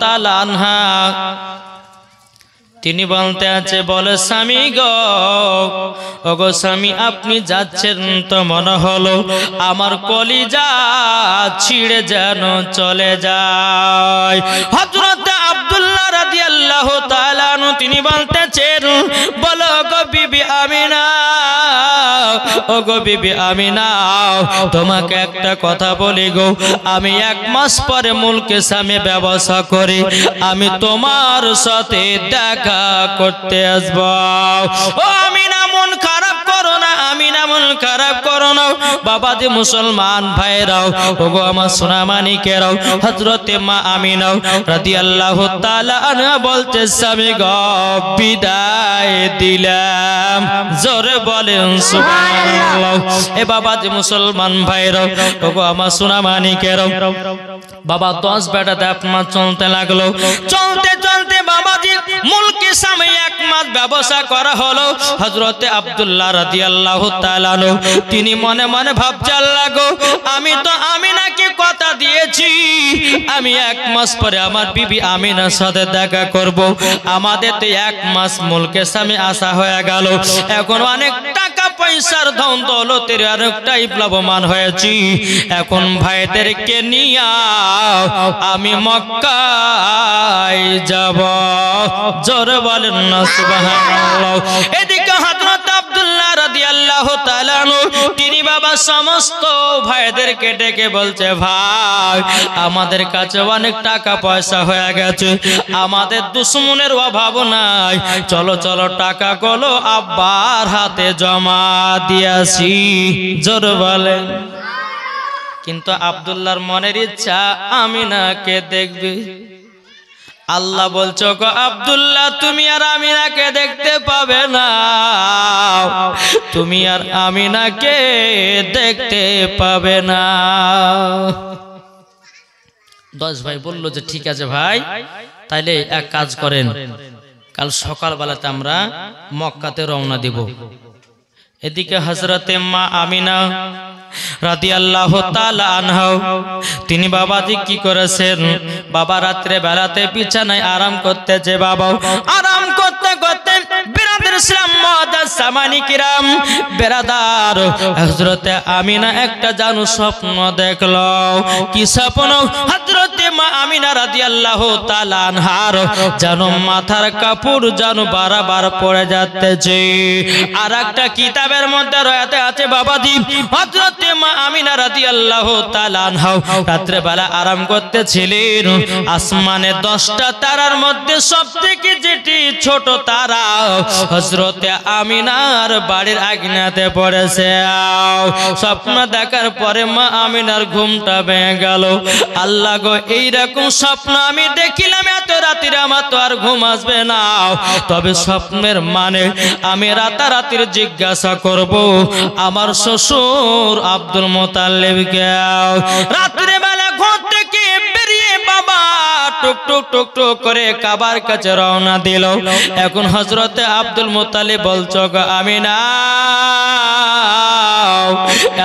তাআলা আনহা তিনি বলতে আছে, বলে স্বামী গো, ওগো স্বামী আপনি যাচ্ছেন তো মনে হলো আমার কলিজা ছিঁড়ে যেন চলে যায়। হযরত আব্দুল্লাহ রাদিয়াল্লাহু তাআলা আনহু তিনি বলতেছেন, বলো গো বিবি আমিনা, ওগো বিবি আমিনা, তোমাকে একটা কথা বলি গো, আমি 1 মাস পরে মুলকে সামে ব্যবসা করে আমি তোমার সাথে দেখা করতে আসবো। ও আমিনা মন খারাপ করো না, আমিনা মন খারাপ করো না। বাবাজি মুসলমান ভাইরাও, ওগো আমার সোনামানিকেরাও, হযরতে মা আমিনা রাদিয়াল্লাহু তাআলা আনহা বলতে, স্বামী গো বিদায় দিলাম। জোরে বলেন সুবহানাল্লাহ। এ বাবাজি মুসলমান ভাইরাও, ওগো আমার সোনামানিকেরাও, বাবা 10 বেটাতে 1 মাস চলতে লাগলো। চলতে চলতে বাবাজি মুলকে সামে 1 মাস ব্যবসা করা হলো। হযরতে আব্দুল্লাহ রাদিয়াল্লাহু তাআলা আনহু তিনি মনে মনে ভাবছেন, আল্লাহ গো আমি তো আমিনাকে কথা দিয়েছি আমি 1 মাস পরে আমার বিবি আমিনার সাথে দেখা করব। আমাদের তো 1 মাস মুলকে সামে আসা হয়ে গেল, এখন অনেক টাকা পয়সার ধন দৌলতের অনেকটাই লাভবান হয়েছি। এখন ভাইদেরকে নিয়ে আমি মক্কায় যাব। জোরে বলেন না সুবহানাল্লাহ। এদিকে হযরত আব্দুল্লাহ রাদিয়াল্লাহু তাআলা আনহু তিনি বাবা সমস্ত ভাইদেরকে ডেকে বলছে, ভাই আমাদের কাছে অনেক টাকা পয়সা হয়ে গেছে, আমাদের দুশমনের অভাব নাই, চলো চলো টাকাগুলো আব্বার হাতে জমা দিয়েছি। জোরে বলেন। কিন্তু আব্দুল্লাহর মনের ইচ্ছা আমিনাকে দেখবে। আল্লাহ বলছো গো আব্দুল্লাহ তুমি আর আমিনাকে দেখতে পাবে না, তুমি আর আমিনাকে দেখতে পাবে না। 10 ভাই বলল যে ঠিক আছে ভাই, তাইলে এক কাজ করেন, কাল সকালবেলাতে আমরা মক্কাতে রওনা দিব। এদিকে হযরতে মা আমিনা রাদিয়াল্লাহু তাআলা আনহা তিনি বাবাজি কি করেছেন, বাবা রাত্রে বেলাতে বিছানায় আরাম করতেছে। বাবা আরাম করতে করতে বিরাদার ইসলাম মুআদ্দাস সামানি কিরাম বিরাদার, হযরতে আমিনা একটা জানু স্বপ্ন দেখলো। কি স্বপ্ন? হযরতে মা আমিনা রাদিয়াল্লাহু তাআলা আনহার জানু মাথার কাপড় জানু বারবার পড়ে যাচ্ছে। আর একটা কিতাবের মধ্যে রয়াতে আছে বাবাজি হযরতে মা আমিনা রাদিয়াল্লাহু তাআলা আনহা রাত্রে বেলা আরাম করতেছিলেন। আসমানে 10টা তারার মধ্যে সবথেকে যেটি ছোট তারা হযরতে আমিনার বাড়ির আগ্নেয়াতে পড়েছে। স্বপ্ন দেখার পরে মা আমিনার ঘুমটা ভেঙে গেল। আল্লাহ গো এইরকম স্বপ্ন আমি দেখিলাম, এত রাত্রে আমার তো আর ঘুম আসবে না, তবে স্বপ্নের মানে আমি রাতারাতির জিজ্ঞাসা করব আমার শ্বশুর আব্দুল মুতাল্লিবকে। রাত্রে বেলা ঘর থেকে বেরিয়ে বাবা টুক টুক টুক টুক করে কাবার কাছে রওনা দিল। এখন হযরতে আব্দুল মুতাল্লিব বলছো গো আমিনা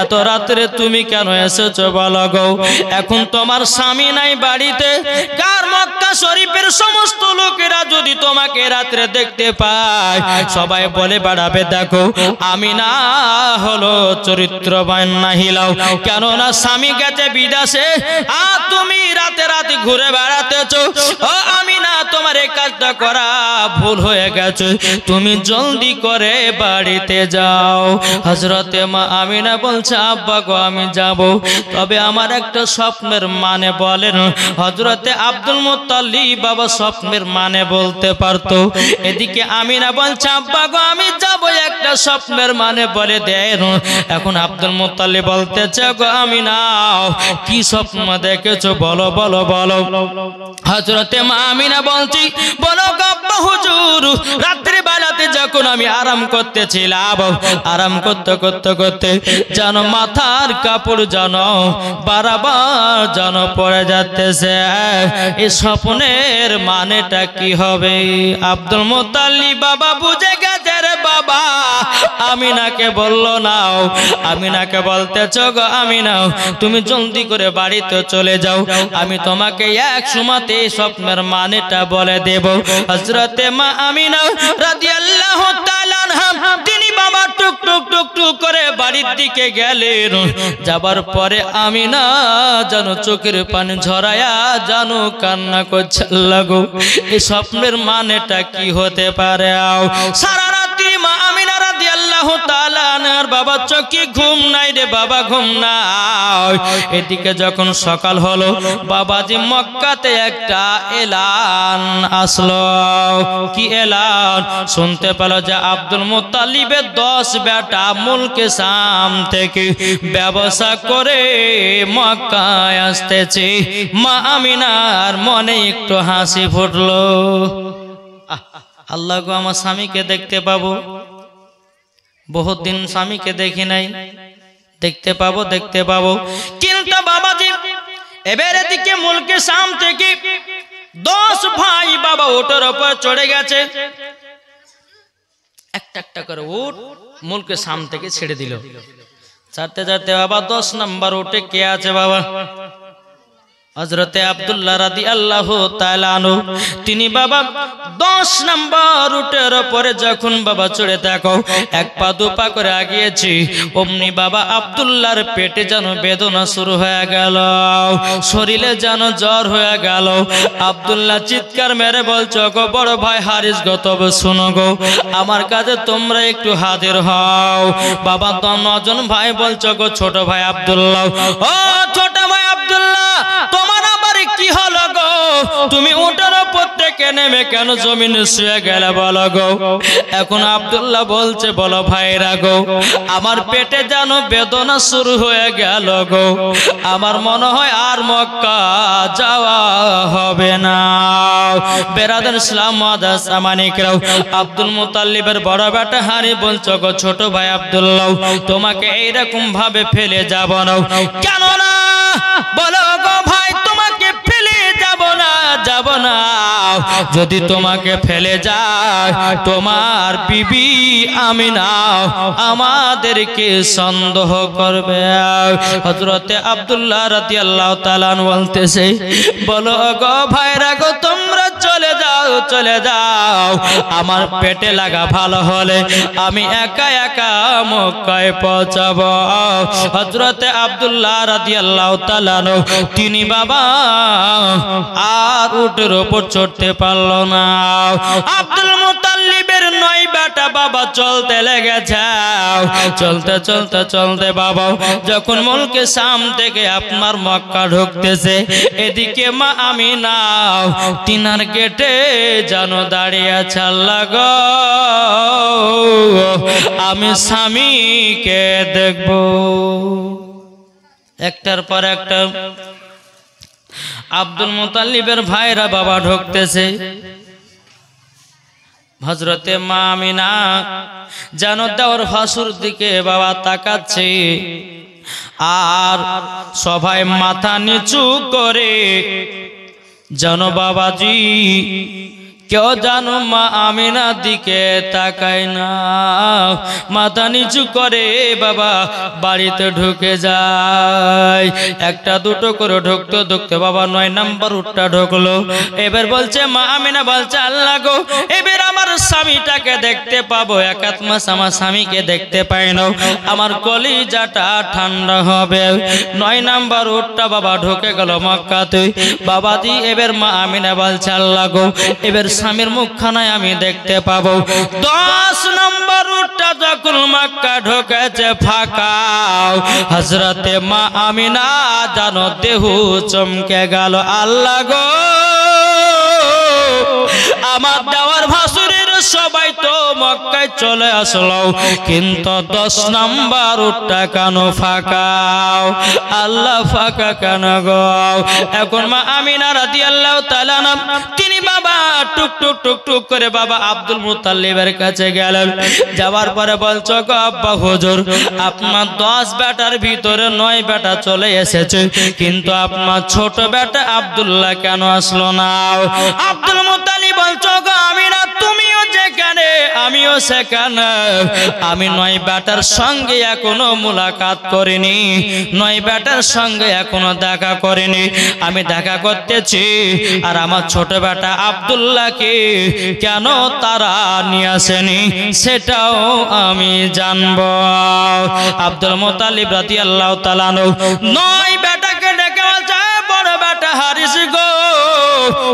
এত রাত্রে তুমি কেন এসেছো বলো গো? এখন তোমার স্বামী নাই বাড়িতে, কার মক্কা শরীফের সমস্ত লোকেরা যদি তোমাকে রাত্রে দেখতে পায় সবাই বলে বেড়াবে দেখো আমিনা হলো চরিত্রবান নাহিলাও, কেননা স্বামী গেছে বিদেশে আর তুমি রাতে রাতে ঘুরে বেড়াতেছো। ও আমিনা তোমার এই কাজটা করা ভুল হয়ে গেছে, তুমি জলদি করে বাড়িতে যাও। হযরতে মা আমিনা বলছে আব্বা গো আমি যাব, তবে আমার একটা স্বপ্নের মানে বলেন। হযরতে আব্দুল মুত্তালিব বাবা স্বপ্নের মানে বলতে পারতো। এদিকে আমিনা বলছে আব্বা গো আমি যাব, একটা স্বপ্নের মানে বলে দেন। এখন আব্দুল মুত্তালিব বলতেছে গো আমিনা কি স্বপ্ন দেখেছো বলো বলো বলো। হযরতে মা আমিনা বলছি বলো গো আব্বা হুজুর রাত্রি বেলাতে যখন আমি আরাম করতেছিলাম, আরাম করতে করতে করতে জানো মাথার কাপড় জানো বারবার জানো পড়ে যাচ্ছে, এই স্বপ্নের মানেটা কি হবে? আব্দুল মুত্তালিব বাবা বুঝে গেল গেছে রে বাবা। আমিনাকে বলল নাও, আমিনাকে বলতেছ গো আমিনা তুমি জলদি করে বাড়িতে চলে যাও, আমি তোমাকে এক সময়তে স্বপ্নের মানেটা বলে দেব। হযরতে মা আমিনা রাদিয়াল্লাহু তাআলা আনহা তিনি বাবা টুক টুক টুক টুক করে বাড়ির দিকে গেলেন। যাবার পরে আমিনা জানো চোখের পানি ঝরায়া জানো কান্না করছে, আল্লাহ গো এই স্বপ্নের মানেটা কি হতে পারে। সারা রাত্রি মা আমিনা রাদিয়াল্লাহু তাআলা আনহার বাবা চোখে ঘুম নাই রে বাবা, ঘুম নাই। এদিকে যখন সকাল হলো বাবাজি মক্কাতে একটা এলান আসলো। কি এলান? শুনতে পেল যে আব্দুল মুত্তালিবের 10 বেটা মুলকে শাম থেকে ব্যবসা করে মক্কায় আসতেছে। মা আমিনার মনে একটু হাসি ফুটলো, আল্লাহ গো আমার স্বামীকে দেখতে পাবো, বহুত দিন স্বামীকে দেখি নাই, দেখতে পাবো দেখতে পাবো। কিন্তু বাবাজি এবারে দিকে মুলকে শাম থেকে 10 ভাই বাবা ওটার উপর চড়ে গেছে, একটা একটা করে উট মুলকে শাম থেকে ছেড়ে দিল। চারতে চারতে বাবা 10 নম্বর উঠে কে আছে বাবা? হযরতে আব্দুল্লাহ রাদিয়াল্লাহু তাআলা আনহু তিনি বাবা 10 নম্বর উটের উপরে যখন বাবা চড়ে থাকো এক পা দু পা করে আগিয়েছি, অমনি বাবা আব্দুল্লাহর পেটে যেন বেদনা শুরু হয়ে গেল, শরীরে যেন জ্বর হয়ে গেল। আব্দুল্লাহ চিৎকার মেরে বলছো গো বড় ভাই হারিস গো তবে শুনো গো আমার কাছে তোমরা একটু হাজির হও। বাবা 9 জন ভাই বলছো গো ছোট ভাই আব্দুল্লাহ, ও ছোট ভাই আব্দুল্লাহ তোমার আবার কি হলো গো? তুমি উটের উপর থেকে নেমে কেন জমিনে শুয়ে গেলে বলো গো? এখন আব্দুল্লাহ বলছে বলো ভাইরা গো আমার পেটে যেন বেদনা শুরু হয়ে গেল গো, আমার মনে হয় আর মক্কা যাওয়া হবে না। বেরাদার ইসলাম মাদাস আমানিকরাও আব্দুল মুত্তালিবের বড় বেটা হারি বলছো গো ছোট ভাই আব্দুল্লাহ তোমাকে এইরকম ভাবে ফেলে যাব না। কেন না বলো গো ভাই? তোমাকে ফেলে যাব না, যাব না। যদি তোমাকে ফেলে যায় তোমার বিবি আমিনা আমাদেরকে সন্দেহ করবে। হযরতে আব্দুল্লাহ রাদিয়াল্লাহু তাআলা বলতেছে বলো গো ভাইরা গো তোমরা চলে যাও, চলে যাও, আমার পেটে লাগা ভালো হলে আমি একা একা মক্কায় পৌঁছাবো। হযরতে আব্দুল্লাহ রাদিয়াল্লাহু তাআলা তিনি বাবা আর উটের উপর চড়তে পারল না। আব্দুল মুত্তালিবের 9 বেটা বাবা চলতে লেগেছে, চলতে চলতে চলতে বাবা যখন মুলকে শাম থেকে আপনার মক্কা ঢুকতেছে, এদিকে মা আমিনা তিনার গেটে জানো দাঁড়িয়ে আছে, আল্লাহ গো আমি স্বামীকে দেখব। একটার পর একটা আব্দুল মুত্তালিবের ভাইরা বাবা ঢুকতেছে। হযরতে মা আমিনা জানো দেওর ভাসুর দিকে বাবা তাকাচ্ছে, আর সবাই মাথা নিচু করে জানো বাবাজি কেউ জানো মা আমিনা দিকে তাকায় না, মাথা নিচু করে বাবা বাড়িতে ঢুকে যায়। একটা দুটো করে ঢুকতে ঢুকতে বাবা 9 নম্বর উটটা ঢুকলো। এবার বলছে মা আমিনা বলছে আল্লাহ গো এবার আমার স্বামীটাকে দেখতে পাবো, 1 মাস আমার স্বামীকে দেখতে পাই না, আমার কলিজাটা ঠান্ডা হবে। 9 নম্বর উটটা বাবা ঢুকে গেল মক্কাতে। বাবাজি এবার মা আমিনা বলছে আল্লাহ গো এবার স্বামীর মুখখানায় আমি দেখতে পাবো। 10 নম্বর উটটা যখন মক্কা ঢুকেছে ফাঁকা, হযরতে মা আমিনা জানো দেহ চমকে গেল, আল্লাহ গো আমার দেওয়ার ভাসুরের সবাই তো মক্কায় চলে আসলো, কিন্তু 10 নম্বর উটটা কেন ফাঁকা? আল্লাহ ফাঁকা কেন গো? এখন মা আমিনা রাদিয়াল্লাহু তাআলা তিনি বাবা টুক টুক টুক টুক করে বাবা আব্দুল মুত্তালিবের কাছে গেলেন। যাওয়ার পরে বলছো গো আব্বা হুজুর আপনার 10 বেটার ভিতরে 9 বেটা চলে এসেছে, কিন্তু আপনার ছোট বেটা আব্দুল্লাহ কেন আসলো না? আব্দুল মুত্তালিব বলছো গো আমিনা তুমিও যেখানে আমিও সেখানে। আমি 9 বেটার সঙ্গে এখনো মুলাকাত করিনি, 9 বেটার সঙ্গে এখনো দেখা করিনি। আমি দেখা করতেছি, আর আমার ছোট বেটা আব্দুল্লাহকে কেন তারা নিয়ে আসেনি সেটাও আমি জানবো। আব্দুল মুত্তালিব রাদিয়াল্লাহু তাআলা 9 বেটাকে ডেকে বলছে, বড় বেটা হারিস গো,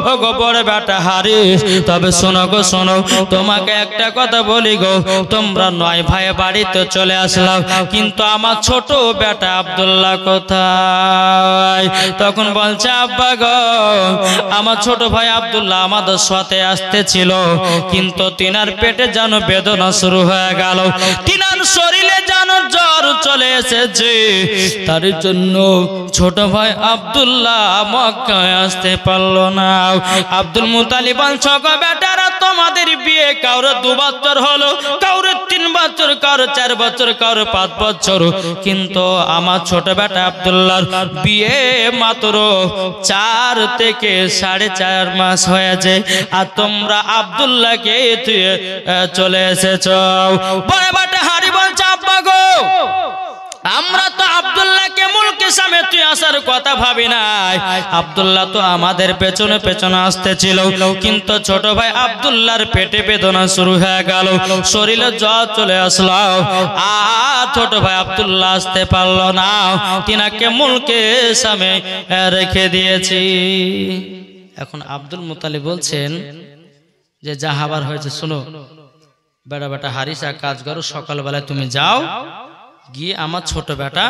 ও গো বড় বেটা হারিস, তবে শোনো গো শোনো, তোমাকে একটা কথা বলি গো, তোমরা 9 ভাই বাড়িতে চলে আসলাম, কিন্তু আমার ছোট বেটা আব্দুল্লাহ কোথায়? তখন বলছে, আব্বা গো, আমার ছোট ভাই আব্দুল্লাহ আমাদের সাথে আসতেছিল, কিন্তু তিনার পেটে যেন বেদনা শুরু হয়ে গেল, তিনার শরীরে যেন জ্বর চলে এসেছে, তার জন্য ছোট ভাই আব্দুল্লাহ মক্কায় আসতে পারলো না। আব্দুল মুত্তালিব বলছে, গো বেটারা, তোমাদের বিয়ে কারো 2 বছর হলো, কারো 3 বছর, কারো 4 বছর, কারো 5 বছর, কিন্তু আমার ছোট বেটা আব্দুল্লাহর বিয়ে মাত্র 4 থেকে 4.5 মাস হয়েছে, আর তোমরা আব্দুল্লাহকে চলে এসেছো। বড় বেটা হারি বলছে, আব্বা গো, আমরা তো আব্দুল্লাহকে মুলকে সামনে তুই আসার কথা ভাবি নাই, আব্দুল্লাহ তো আমাদের পেছনে পেছনে আসতেছিল, কিন্তু ছোট ভাই আব্দুল্লাহর পেটে বেদনা শুরু হয়ে গেল, শরীরে জ্বর চলে আসলো, আর ছোট ভাই আব্দুল্লাহ আসতে পারলো না, তিনাকে মুলকে সামনে রেখে দিয়েছি। এখন আব্দুল মুত্তালিব বলছেন যে যা হবার হয়েছে শোনো, বেটা বেটা হারিসা কাজ করো, সকালবেলায় তুমি যাও, গিয়ে আমার ছোট বেটা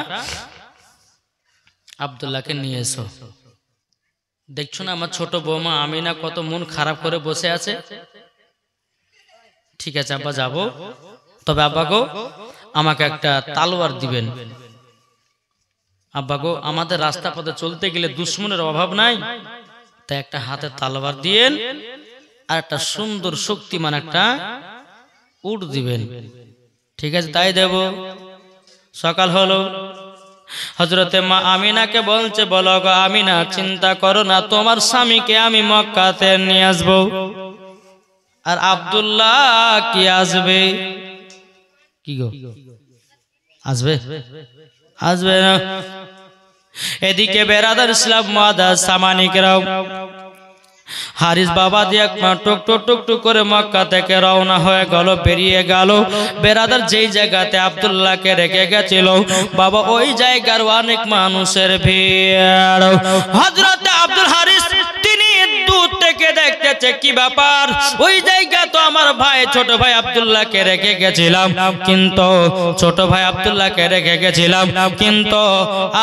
আব্দুল্লাহকে নিয়ে এসো। দেখছো না আমার ছোট বৌমা আমিনা কত মন খারাপ করে বসে আছে। ঠিক আছে আব্বা, যাবো, তবে আব্বা গো আমাকে একটা তালোয়ার দিবেন। আব্বা গো, আমাদের রাস্তা পথে চলতে গেলে দুশ্মনের অভাব নাই, তাই একটা হাতে তালোয়ার দিয়েন, আর একটা সুন্দর শক্তিমান একটা উট দিবেন। ঠিক আছে, তাই দেব। সকাল হলো, হযরতে মা আমিনাকে বলছে, বলো গো আমিনা, চিন্তা করো না, তোমার স্বামীকে আমি মক্কাতে নিয়ে আসবো, আর আব্দুল্লাহ কি আসবে? কি গো, আসবে? আসবে না। এদিকে বেরাদার ইসলাম মুআদ্দাস সামানিকরাও হারিস বাবা দিয়ে টুক টুক টুক টুক করে মক্কা থেকে রওনা হয়ে গেল, বেরিয়ে গেল। বেরাদার যেই জায়গাতে আব্দুল্লাহকে রেখে গেছিল বাবা, ওই জায়গার অনেক মানুষের ভিড়। হযরত আব্দুল হারিস তিনি দূর থেকে দেখতেছে, কি ব্যাপার, ওই জায়গা তো আমার ভাই ছোট ভাই আব্দুল্লাহকে রেখে গেছিলাম, কিন্তু ছোট ভাই আব্দুল্লাহকে রেখে গেছিলাম, কিন্তু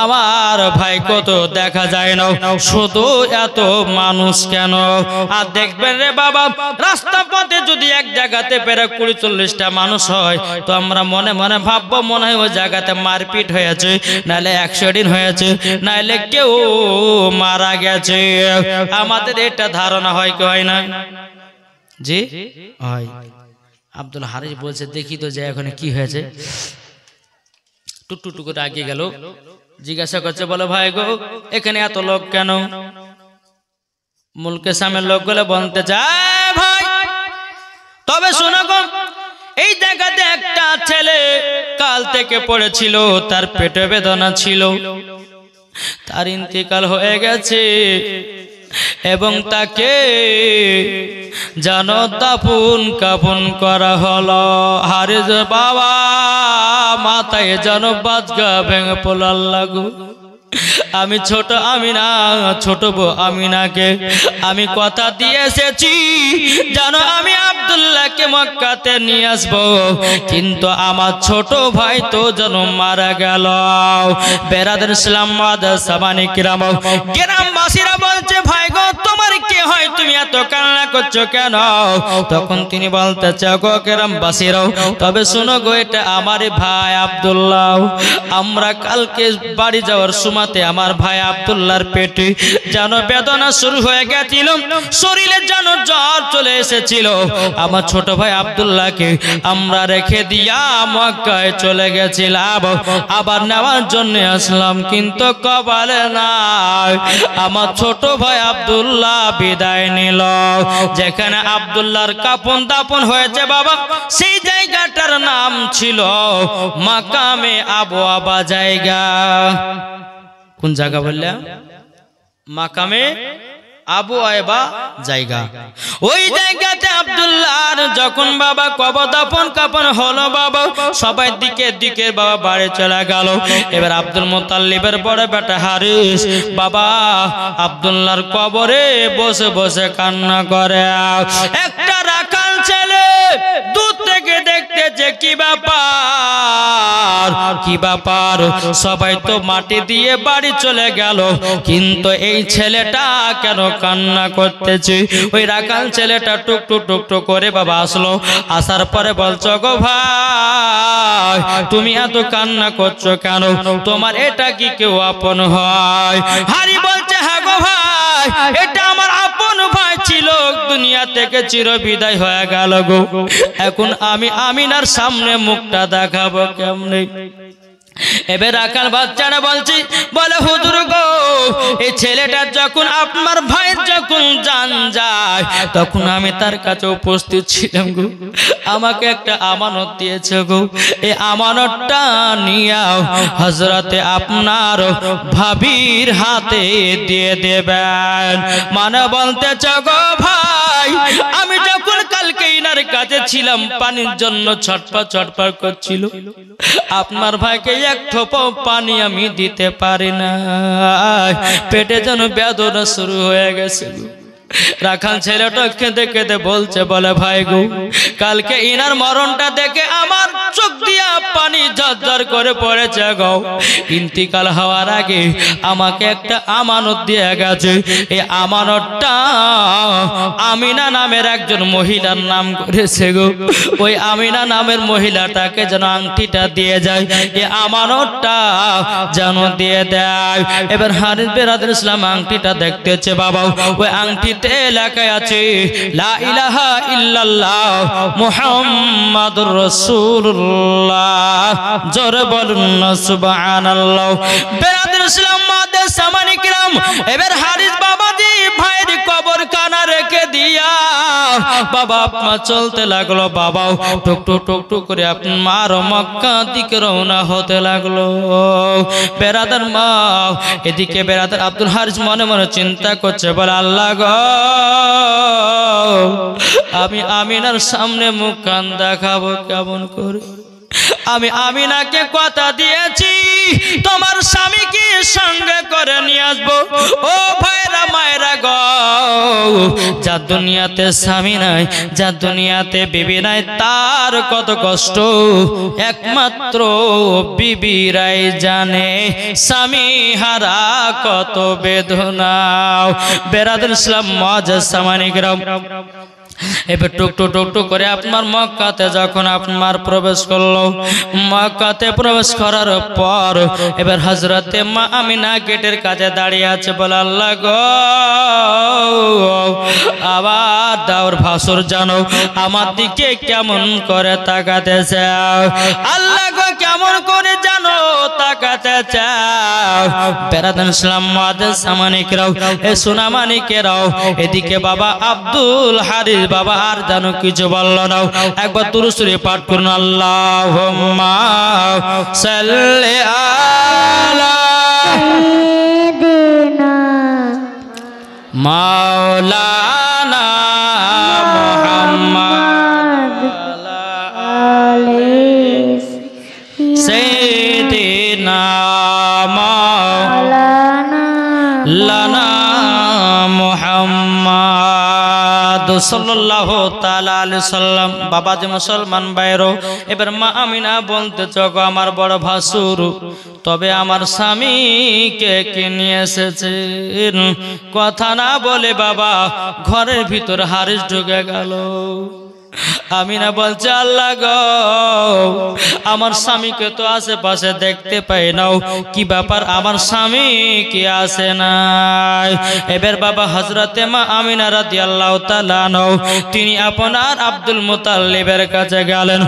আমার ভাই কত দেখা যায় না, শুধু এত মানুষ কেন? আর দেখবেন রে বাবা, রাস্তা পথে যদি এক জায়গাতে প্রায় 20-40টা মানুষ হয়, তো আমরা মনে মনে ভাববো মনে হয় ওই জায়গাতে মারপিট হয়েছে, নাহলে অ্যাক্সিডেন্ট হয়েছে, নাহলে কেউ মারা গেছে। আমাদের এটা ধারণা হয় কি হয় না? জি হয়। আব্দুল হারিস বলছে, দেখি তো যে এখানে কি হয়েছে। টুকটুক করে আগে গেল, জিজ্ঞাসা করছে, বলো ভাই গো, এখানে এত লোক কেন? মুলকে সামনে লোকগুলো বলতে চায়, ভাই তবে শোনো গো, এই জায়গাতে একটা ছেলে কাল থেকে পড়েছিল, তার পেটে বেদনা ছিল, তার ইন্তেকাল হয়ে গেছে, এবং তাকে জানো দাফন কাফন করা হলো। হারিস বাবা মাথায় যেন বাজগা ভেঙে পড়ার লাগু। আমি ছোট আমিনা, ছোট বউ আমিনাকে আমি কথা দিয়ে এসেছি, জানো আমি আব্দুল্লাহকে মক্কাতে নিয়ে আসবো, কিন্তু আমার ছোট ভাই তো যেন মারা গেল। বেরাদার ইসলাম মুআদ্দাস সামানিকরাম, গ্রামবাসীরা বলছে, ভাই গো তোমার কি হয়, তুমি এত কান্না করছো কেন? তখন তিনি বলতেছে, গো গ্রামবাসীরাও, তবে শোনো গো, এটা আমার ভাই আব্দুল্লাহ। আমরা কালকে বাড়ি যাওয়ার সময়তে আমার ভাই আব্দুল্লাহর পেটে যেন বেদনা শুরু হয়ে গেছিল, শরীরে যেন জ্বর চলে এসেছিল। আমার ছোট ভাই আব্দুল্লাহকে আমরা রেখে দিয়া মক্কায় চলে গেছিলাম, আবার নেওয়ার জন্য আসলাম, কিন্তু কপালে নাই আমার ছোট ভাই আব্দুল্লাহ বিদায় নিল। নিল। যেখানে আব্দুল্লাহর কাফন দাফন হয়েছে বাবা, সেই জায়গাটার নাম ছিল মাকামে আবু আবা জায়গা। কোন জায়গা বললে? মাকামে আবু আয়বা জায়গা। ওই জায়গাতে আব্দুল্লাহর যখন বাবা কবর দাফন কাফন হলো বাবা, সবাই দিকে দিকে বাবা বাড়ি চলে গেল। এবার আব্দুল মুত্তালিবের বড় বেটা হারিস বাবা আব্দুল্লাহর কবরে বসে বসে কান্না করে। একটা রাখাল ছেলে দূর থেকে দেখতেছে কি ব্যাপার কি ব্যাপার, সবাই তো মাটি দিয়ে বাড়ি চলে গেল, কিন্তু এই ছেলেটা কেন কান্না করতেছে? ওই রাখাল ছেলেটা টুকটুক টুকটুক করে বাবা আসলো। আসার পরে বলছো গো ভাই তুমি এত কান্না করছো কেন? তোমার এটা কি কেউ আপন হয়? হারি বলছে হ্যাঁ গো ভাই, এটা আমার আপন ভাই ছিল, দুনিয়া থেকে চির বিদায় হয়ে গেল গো। এখন আমি আমিনার সামনে মুখটা দেখাবো কেমনে? এবার রাখাল বাচ্চারা বলছি বলে হুজুর গো, এই ছেলেটা যখন আপনার ভাইয়ের যখন জান যায় তখন আমি তার কাছে উপস্থিত ছিলাম গো, আমাকে একটা আমানত দিয়েছে গো, এই আমানতটা নিয়ে হযরতে আপনার ভাবির হাতে দিয়ে দেবেন। মানে বলতেছে গো ভাই, আমি যখন কালকে ইনার কাছে ছিলাম পানির জন্য ছটফট ছটফট করছিল, আপনার ভাইকে এক ঠোপা পানি আমি দিতে পারি না, পেটে যেন বেদনা শুরু হয়ে গেছে। রাখাল ছেলেটা কেঁদে কেঁদে বলছে বলে ভাই গো, কালকে ইনার মরণটা দেখে আমার চোখ দিয়া পানি ঝরঝর করে পড়েছে গো। ইন্তিকাল হওয়ার আগে আমাকে একটা আমানত দিয়ে গেছে, এই আমানতটা আমিনা নামের একজন মহিলার নাম করেছে গো। ওই আমিনা নামের মহিলাটাকে যেন আংটিটা দিয়ে যায়, এই আমানতটা যেন দিয়ে দেয়। এবার হারিস বেরাদুল ইসলাম আংটিটা দেখতেছে বাবা, ওই আংটি লেখা আছে লা ইলাহা ইল্লাল্লাহ মুহাম্মাদুর রাসূলুল্লাহ, জোরে বলুন না সুবহানাল্লাহ। বেরাদুল ইসলাম মাদের সামানি কিরাম, এবার হারিস বাবাজি ভাইয়ের কবর কানা রেখে দিয়া বাবা আপনা চলতে লাগলো। বাবাও টুক টুক টুক টুক করে আপনার মক্কা দিকে রওনা হতে লাগলো। বেরাদার মা এদিকে বেরাদার আব্দুল হারিস মনে মনে চিন্তা করছে বলে আল্লাহ গো, আমি আমিনার সামনে মুখ কান দেখাবো কেমন করে? আমি আমিনাকে কথা দিয়েছি তোমার স্বামীকে সঙ্গে করে নিয়ে আসবো। ও ভাইরা মায়েরা গো, যার দুনিয়াতে স্বামী নাই, যার দুনিয়াতে বিবি নাই, তার কত কষ্ট একমাত্র বিবিরাই জানে। স্বামী হারা কত বেদনা। বেরাদুল ইসলাম মুআজ্জাজ সামানি গ্রাম এবার টুকটুক টুকটুক করে আপনার মক্কাতে যখন আপনার প্রবেশ করলো, মক্কাতে প্রবেশ করার পর এবার হযরতে মা আমিনা গেটের কাছে দাঁড়িয়ে আছে বলে আল্লাহ গো, আবার দাওর ভাসুর জানো আমার দিকে কেমন করে তাকাতেছে, আল্লাহ গো কেমন করে জানো তাকাতে চাও। বেরাদুল ইসলাম মুআজ্জাজ সামানিকরাও এ সোনামানিকেরাও এদিকে বাবা আব্দুল হারিস বাবা আর জানো কিছু বললো না, একবার দুরূদ শরীফ পাঠ করুন। আল্লাহুম্মা সাল্লি আলা সাইয়্যিদিনা মাওলানা মুহাম্মদ সাইয়্যিদিনা মাওলানা মুহাম্মদ সাল্লাল্লাহু তাআলা আলাইহি সাল্লাম। বাবাজি মুসলমান ভাইরো, এবার মা আমিনা বলতে চগো আমার বড় ভাসুর, তবে আমার স্বামীকে কে নিয়ে এসেছেন? কথা না বলে বাবা ঘরের ভিতর হারিস ঢুকে গেল। আমিনা বলছে আল্লাহ গো, আমার স্বামীকে তো আশেপাশে দেখতে পাই নাও, কি ব্যাপার আমার স্বামী কি আসে নাই? এবার বাবা হযরতে মা আমিনা রাদিয়াল্লাহু তাআলা আনহু তিনি আপনার আব্দুল মুত্তালিবের কাছে গেলেন।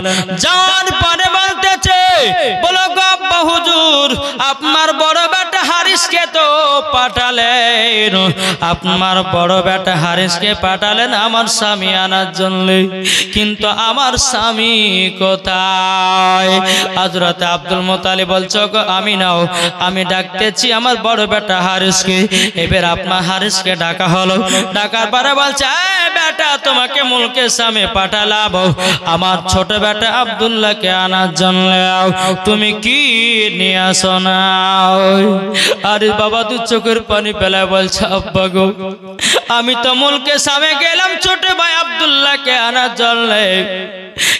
যাওয়ার পরে বলতেছে বলো গো আব্বা হুজুর, আপনার বড় বেটা হারিসকে তো পাঠালেন, আপনার বড় বেটা হারিসকে পাঠালেন আমার স্বামী আনার জন্য, কিন্তু আমার স্বামী কোথায়? হযরত আব্দুল মুত্তালিব বলছো আমি নাও, আমি ডাকতেছি আমার বড় বেটা হারিসকে। এবার আপনার হারিসকে ডাকা হলো, ডাকার পরে বলছে বেটা তোমাকে মুলকে সামে পাঠালাম আমার ছোট বেটা আব্দুল্লাহকে আনার জন্য, তুমি কি নিয়ে আসো না? আরে বাবা তুই চোখের পানি ফেলে বলছে আব্বা গো আমি তো মুলকে সামে গেলাম ছোট ভাই আব্দুল্লাহকে আনার জন্য,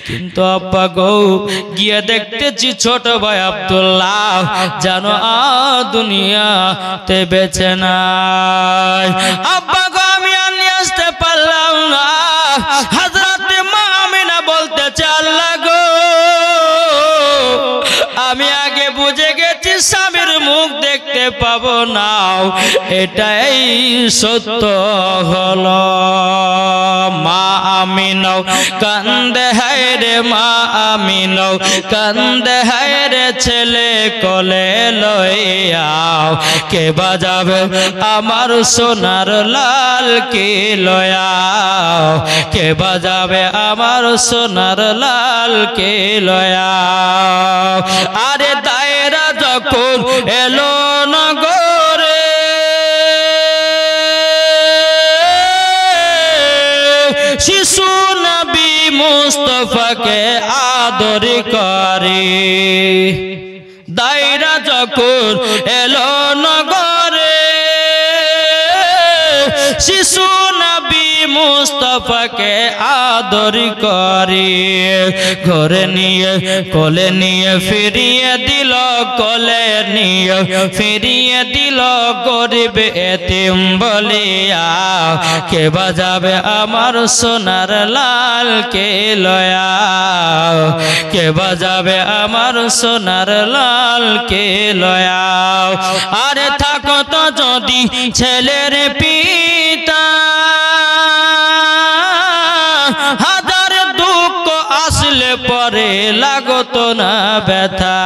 কিন্তু আব্বা গো গিয়ে দেখতেছি ছোট ভাই আব্দুল্লাহ জানো দুনিয়াতে বেঁচে নাই। আব্বা গো আমি আর নিয়ে আসতে পারলাম না। হযরতে মা আমিনা বলতেছে আল্লাহ গো আমি আগে বুঝে গেছি স্বামীর মুখ দেখতে পাবো না, এটাই সত্য হলো। মা আমিনা কান্দে হায় রে, মা আমিনা কান্দে হায় রে, ছেলে কোলে লইয়াও কে বাজাবে আমার সোনার লাল কে লয়াও, কে বাজাবে আমার সোনার লাল কে লয়াও। আরে দায়রা যখন এলো নগরে শিশু নবী মুস্তাফাকে আদর করে, দায়রা যখন এলো নগরে শিশু নবী মুস্তাফাকে আদর করে, ঘরে নিয়ে কোলে নিয়ে ফিরিয়ে দিল, কোলে নিয়ে ফিরিয়ে দিল গরিব এতিম বলিয়া, কে বাজাবে আমার সোনার লাল কে লয়া, কে বাজাবে আমার সোনার লাল কে লয়া। আরে থাকো তো যদি ছেলের পিতা হাজার দুঃখ আসলে পরে লাগতো না ব্যথা,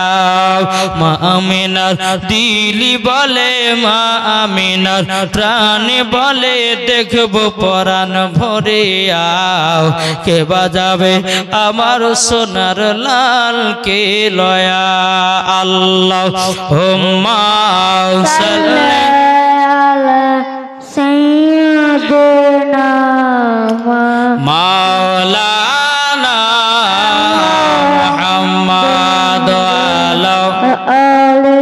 মা আমিনার দিলি বলে, মা আমিনার প্রাণ বলে দেখবো পরাণ ভরে আও, কে বাজাবে আমার সোনার লাল কে লয়া। আল্লাহুম্মা সাল্লি আলা সাইয়্যিদিনা মাওলানা মুহাম্মদ আলা আলি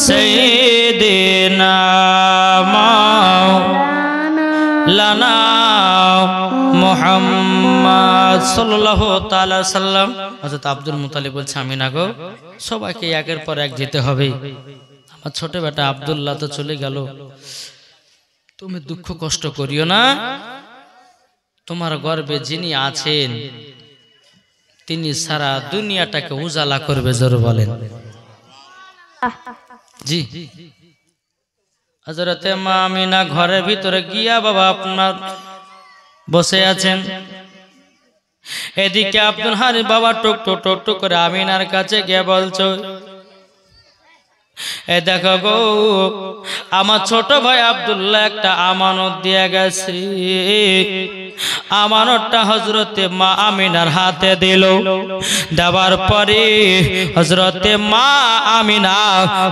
সাইয়্যিদিনা মাওলানা মুহাম্মদ সাল্লাল্লাহু তাআলা সাল্লাম। হযরত আব্দুল মুত্তালিব বলছে আমি না গো সবাইকে একের পর এক যেতে হবে, আমার ছোট বেটা আব্দুল্লাহ তো চলে গেল, তুমি দুঃখ কষ্ট করিও না, তোমার গর্ভে যিনি আছেন তিনি সারা দুনিয়াটাকে উজালা করবে, জোরে বলেন জি। হযরতে মা আমিনা ঘরের ভিতরে গিয়া বাবা আপনার বসে আছেন, এদিকে আব্দুল হারি বাবা টুক টুক টুক টুক করে আমিনার কাছে গিয়ে বলছো এ দেখো গো আমার ছোট ভাই আব্দুল্লাহ একটা আমানত দিয়ে গেছে, আমানতটা হযরতে মা আমিনার হাতে দিল, দেওয়ার পরে হযরতে মা আমিনা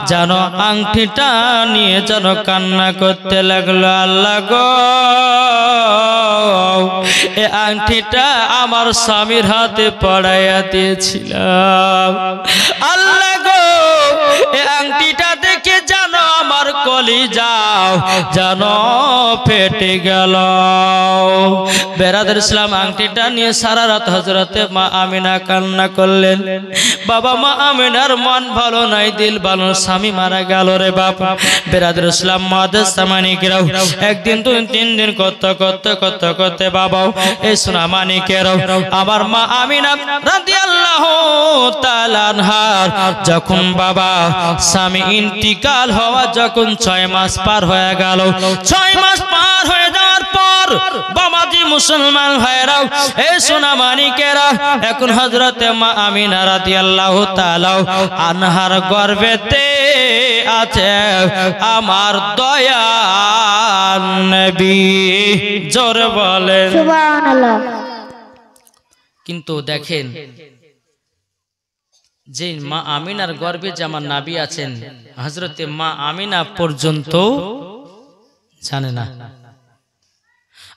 যেন আংটিটা নিয়ে যেন কান্না করতে লাগলো, আল্লাহ গো এ আংটিটা আমার স্বামীর হাতে পড়াইয়া দিয়েছিলাম, আল্লাহ গো এ আংটিটা দেখে জানো আমার কলিজা জানো ফেটে গেল। বেরাদার ইসলাম আংটিটা নিয়ে সারা রাত হযরতে মা আমিনা কান্না করলেন। বাবা মা আমিনার মন ভালো নাই, দিল ভালো, স্বামী মারা গেল রে বাবা। বেরাদার ইসলাম মাদের সামানিকেরাও একদিন দুই তিন দিন করতে করতে করতে করতে বাবা এই সোনা মানিকেরাও আমার মা আমিনা রাদিয়াল্লাহু তাআলা আনহার যখন বাবা স্বামী ইন্তিকাল হওয়া যখন 6 মাস পার হয়ে গেল, 6 মাস পার হয়ে যাওয়ার পর আমার বাবাজি মুসলমান ভাইরাও এই সোনা মানিকেরা, এখন হযরতে মা আমিনা রাদিয়াল্লাহু তাআলা আনহার গর্ভেতে আছে আমার দয়ার নবী। জোরে বলেন সুবহানাল্লাহ। কিন্তু দেখেন যে মা আমিনার গর্ভে যে আমার নবী আছেন, হযরতে মা আমিনা পর্যন্ত জানে না।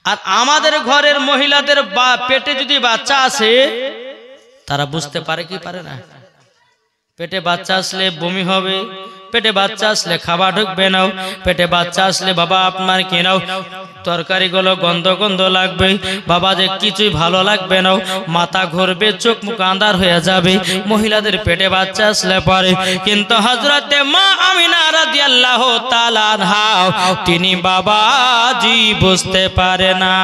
আর আমাদের ঘরের মহিলাদের পেটে যদি বাচ্চা আসে তারা বুঝতে পারে কি পারে না? পেটে বাচ্চা আসলে বমি হবে, পেটে বাচ্চা আসলে খাবার ঢুকবে না, পেটে বাচ্চা আসলে বাবা আপনার কি নাও তরকারিগুলো গন্ধ গন্ধ লাগবে, বাবা যে কিছুই ভালো লাগবে না, মাথা ঘুরবে, চোখ মুখ আন্ধার হয়ে যাবে মহিলাদের পেটে বাচ্চা আসলে পরে। কিন্তু হযরতে মা আমিনা রাদিয়াল্লাহু তাআলা আনহা তিনি বাবাজি বুঝতে পারে না,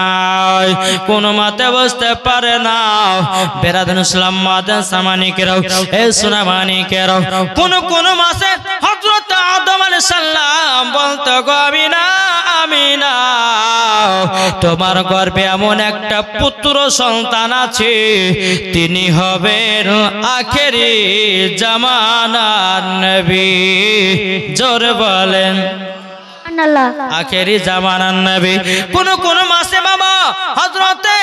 কোন মতে বুঝতে পারে না। বেরাদান ইসলাম মাদান সামানিকেরাও এ সোনা মানিকেরাও কোন মাসে হযরত আদম আলাইহিস সালাম বলতো গো আমিনা আমিনা তোমার গর্ভে এমন একটা পুত্র সন্তান আছে, তিনি হবেন আখেরি জামানার নবী। জোরে বলেন আখেরি জামানার নবী। কোন মাসে বাবা হযরতে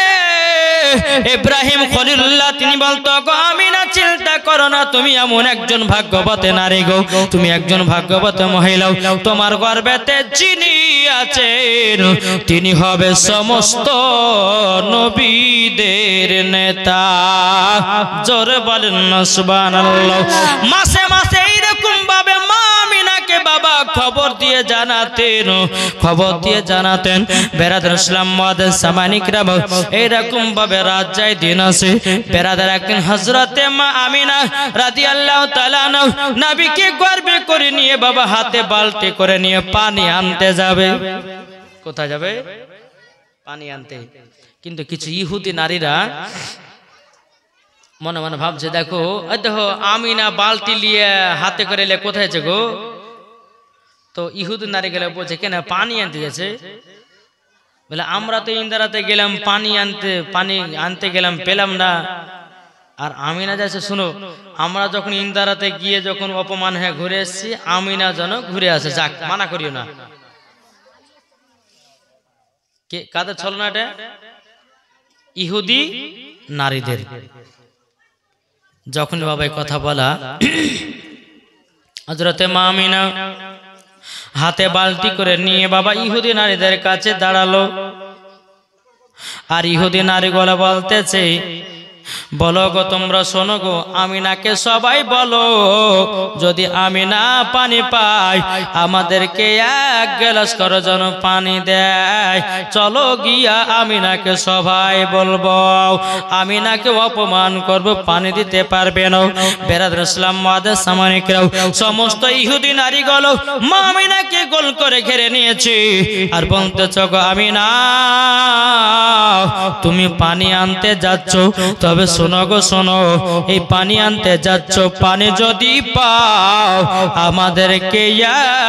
ইব্রাহিম খলিলুল্লাহ তিনি বলতো গো আমিনা চিন্তা করো না, তুমি এমন একজন ভাগ্যবতী নারী গো, তুমি একজন ভাগ্যবতী মহিলা, তোমার গর্ভেতে যিনি আছেন তিনি হবে সমস্ত নবীদের নেতা। জোরে বলেন সুবহানাল্লাহ। মাসে মাসে এইরকম ভাবে মা আমিনাকে বাবা খবর দিয়ে জানাতেন বেরাদার ইসলাম মাদান সামানিকরা। এইরকম ভাবে রাত যায় দিন আসে বেরাদার, একদিন হযরতে মা আমিনা রাদিয়াল্লাহু তাআলা নবীকে গর্ভে করে নিয়ে বাবা হাতে বালতি করে নিয়ে পানি আনতে যাবে। কোথায় যাবে? পানি আনতে। কিন্তু কিছু ইহুদি নারীরা মনে মনে ভাবছে দেখো আমিনা বালতি নিয়ে হাতে করে কোথায় আছে গো? তো ইহুদি নারী গেলে বলছে কেন পানি আনতে গেছে? বলে আমরা তো ইন্দারাতে গেলাম পানি আনতে গেলাম পেলাম না। আর আমিনা যাচ্ছে, শুনো আমরা যখন ইন্দারাতে গিয়ে যখন অপমান হয়ে ঘুরে এসেছি, আমিনা যেন ঘুরে আসে, যাক মানা করিও না। কে কাদের ছলনা এটা? ইহুদি নারীদের। যখন বাবা কথা বলা হযরতে মা আমিনা হাতে বালতি করে নিয়ে বাবা ইহুদি নারীদের কাছে দাঁড়ালো। আর ইহুদি নারীগুলো বলতেছে বলো গো তোমরা শোনো গো, আমিনাকে সবাই বলো যদি আমিনা পানি পায় আমাদেরকে এক গ্লাস করে যেন পানি দেয়। চলো গিয়া আমিনাকে সবাই বলবো, আমিনাকে অপমান করবো, পানি দিতে পারবে না। বেরাদার ইসলাম মাদান সামানিকরাও সমস্ত ইহুদি নারীগুলো মা আমিনাকে গোল করে ঘিরে নিয়েছে আর বলতেছ গো আমিনা তুমি পানি আনতে যাচ্ছ, তবে শোনো গো শোনো, এই পানি আনতে যাচ্ছ, পানি যদি পাও আমাদেরকে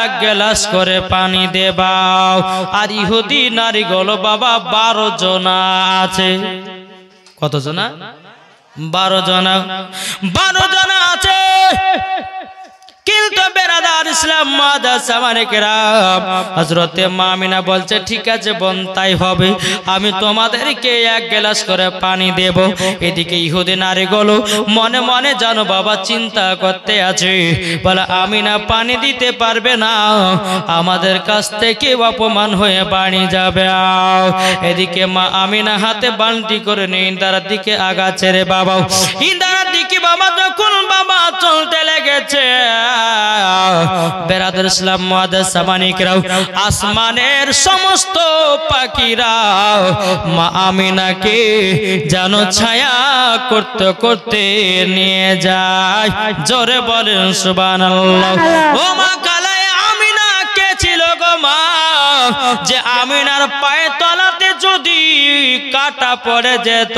এক গ্লাস করে পানি দেবাও। আর ইহুদি নারীগুলো বাবা 12 জনা আছে। কত জনা? 12 জনা আছে। কিন্তু বেরাদার ইসলাম মাদান সামানিকেরা হযরতে মা আমিনা বলছে ঠিক আছে বোন তাই হবে, আমি তোমাদেরকে এক গ্লাস করে পানি দেব। এদিকে ইহুদি নারীগুলো মনে মনে জানো বাবা চিন্তা করতে আছে, বলে আমিনা পানি দিতে পারবে না, আমাদের কাছ থেকে অপমান হয়ে বাড়ি যাবে। এদিকে মা আমিনা হাতে বালতি করে নিয়ে ইন্দারার দিকে আগাচ্ছে রে বাবা। ইন্দারার দিকে বাবা যখন বাবা চলতে লেগেছে, বেরাদার ইসলাম মাদান সামানিকরাও আসমানের সমস্ত পাখিরা মা আমিনাকে যেন ছায়া করতে করতে নিয়ে যায়। জোরে বলেন সুবহানাল্লাহ। ও মা কালায় আমিনা কে ছিল গো মা, যে আমিনার পায়ে তলাতে যদি কাটা পড়ে যেত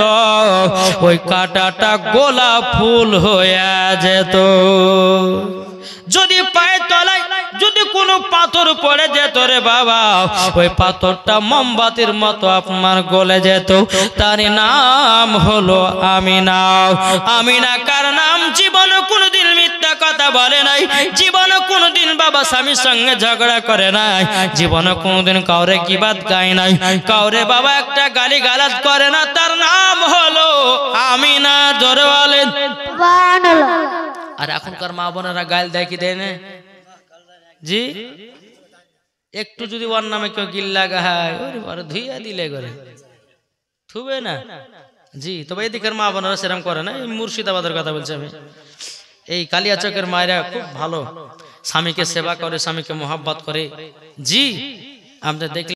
ওই কাটাটা গোলাপ ফুল হয়ে যেত। যদি পায়ের তলায় যদি কোনো পাথর পড়ে যেত রে বাবা, ওই পাথরটা মোমবাতির মতো আপনার গলে যেত। তার নাম হলো আমিনা। আমিনা কার নাম? জীবনে কোনোদিন মিথ্যা কথা বলে নাই, জীবনে কোনোদিন বাবা স্বামীর সঙ্গে ঝগড়া করে নাই, জীবনে কোনোদিন কাউরে গীবাত গায় নাই, কাউরে বাবা একটা গালি গালাজ করে না। তার নাম হলো আমিনা। জোরে বলেন সুবহানাল্লাহ। আর এখনকার মা বোনেরা গাল দেয় কি দেয় না? জি, একটু যদি ওর নামে কেউ গিল্লা গায় ওরে ধুইয়া দিলে করে থুবে না। জি, তবে এদিকের মা বোনেরা সেরকম করে না। মুর্শিদাবাদের কথা বলছি আমি। এই কালিয়াচকের মায়েরা খুব ভালো, স্বামীকে সেবা করে, স্বামীকে মোহাব্বত করে। জি, আমরা দেখলে